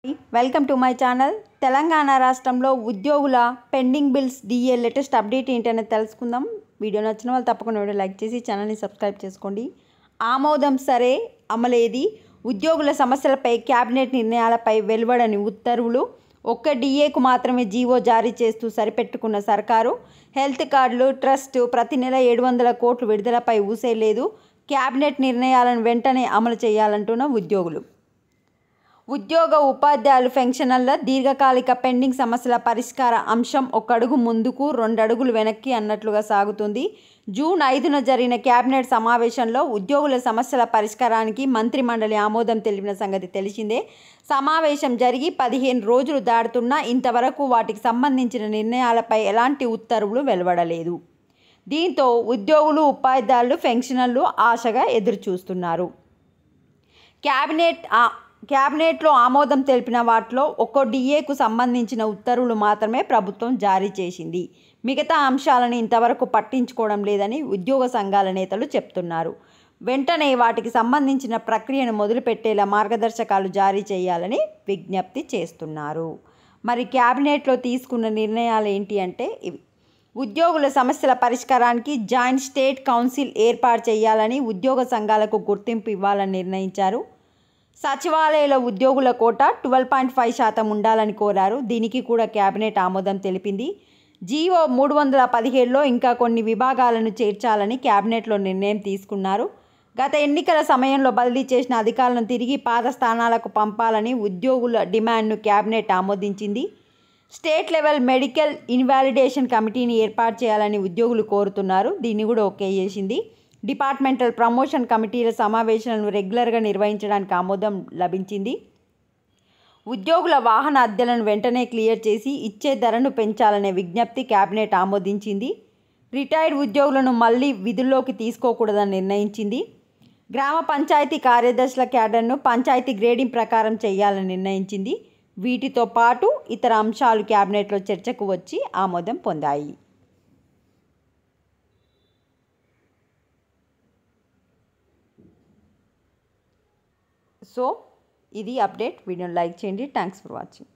Welcome to my channel. Telangana రాష్ట్రంలో ఉద్యోగుల pending bills DA latest update ఏంటనేది తెలుసుకుందాం. వీడియో నచ్చిన వాళ్ళు తప్పకుండా వీడియో లైక్ చేసి ఛానల్ని సబ్స్క్రైబ్ చేసుకోండి. ఆమోదం సరే, అమలేది? ఉద్యోగుల సమస్యలపై క్యాబినెట్ నిర్ణయాలపై వెలువడని ఉత్తర్వులు. ఒక్క డిఏకు మాత్రమే జీవో జారీ చేస్తూ సరిపెట్టుకున్న సర్కారు. హెల్త్ కార్డులు, ట్రస్ట్ ప్రతి నెల 700 కోట్లు విడుదలపై ఊసే లేదు. క్యాబినెట్ నిర్ణయాలను వెంటనే అమలు చేయాలంటున్న ఉద్యోగులు. ఉద్యోగ ఉపాధ్యాయులు పెన్షనర్ల దీర్ఘకాలిక పెండింగ్ సమస్యల పరిష్కార అంశం ఒక అడుగు ముందుకు 2 అడుగులు వెనక్కి అన్నట్లుగా సాగుతుంది. జూన్ 5న జరిగిన క్యాబినెట్ సమావేశంలో ఉద్యోగుల సమస్యల పరిష్కారానికి మంత్రిమండలి ఆమోదం తెలిపిన సంగతి తెలిసిందే. సమావేశం జరిగి 15 రోజులు దాటుతున్నా ఇంతవరకు వాటికి సంబంధించిన నిర్ణయాలపై ఎలాంటి ఉత్తర్వులు వెలువడలేదు. దీంతో ఉద్యోగులు, ఉపాధ్యాయులు, పెన్షనర్లు ఆశగా ఎదురుచూస్తున్నారు. క్యాబినెట్లో ఆమోదం తెలిపిన వాటిలో ఒక్కో డిఏకు సంబంధించిన ఉత్తర్వులు మాత్రమే ప్రభుత్వం జారీ చేసింది. మిగతా అంశాలను ఇంతవరకు పట్టించుకోవడం లేదని ఉద్యోగ సంఘాల నేతలు చెప్తున్నారు. వెంటనే వాటికి సంబంధించిన ప్రక్రియను మొదలుపెట్టేలా మార్గదర్శకాలు జారీ చేయాలని విజ్ఞప్తి చేస్తున్నారు. మరి క్యాబినెట్లో తీసుకున్న నిర్ణయాలు ఏంటి అంటే ఇవి. ఉద్యోగుల సమస్యల పరిష్కారానికి జాయింట్ స్టేట్ కౌన్సిల్ ఏర్పాటు చేయాలని ఉద్యోగ సంఘాలకు గుర్తింపు ఇవ్వాలని నిర్ణయించారు. సచివాలయాల ఉద్యోగుల కోటా 12.5% ఉండాలని కోరారు. దీనికి కూడా క్యాబినెట్ ఆమోదం తెలిపింది. జీవో 317లో ఇంకా కొన్ని విభాగాలను చేర్చాలని క్యాబినెట్లో నిర్ణయం తీసుకున్నారు. గత ఎన్నికల సమయంలో బదిలీ చేసిన అధికారులను తిరిగి పాత స్థానాలకు పంపాలని ఉద్యోగుల డిమాండ్ను క్యాబినెట్ ఆమోదించింది. స్టేట్ లెవెల్ మెడికల్ ఇన్వాలిడేషన్ కమిటీని ఏర్పాటు చేయాలని ఉద్యోగులు కోరుతున్నారు. దీన్ని కూడా ఓకే చేసింది. డిపార్ట్మెంటల్ ప్రమోషన్ కమిటీల సమావేశాలను రెగ్యులర్గా నిర్వహించడానికి ఆమోదం లభించింది. ఉద్యోగుల వాహన అద్దెలను వెంటనే క్లియర్ చేసి ఇచ్చే ధరను పెంచాలనే విజ్ఞప్తి క్యాబినెట్ ఆమోదించింది. రిటైర్డ్ ఉద్యోగులను మళ్లీ విధుల్లోకి తీసుకోకూడదని నిర్ణయించింది. గ్రామ పంచాయతీ కార్యదర్శుల క్యాడర్ను పంచాయతీ గ్రేడింగ్ ప్రకారం చేయాలని నిర్ణయించింది. వీటితో పాటు ఇతర అంశాలు క్యాబినెట్లో చర్చకు వచ్చి ఆమోదం పొందాయి. సో ఇది అప్డేట్. వీడియోని లైక్ చేయండి. Thanks for watching.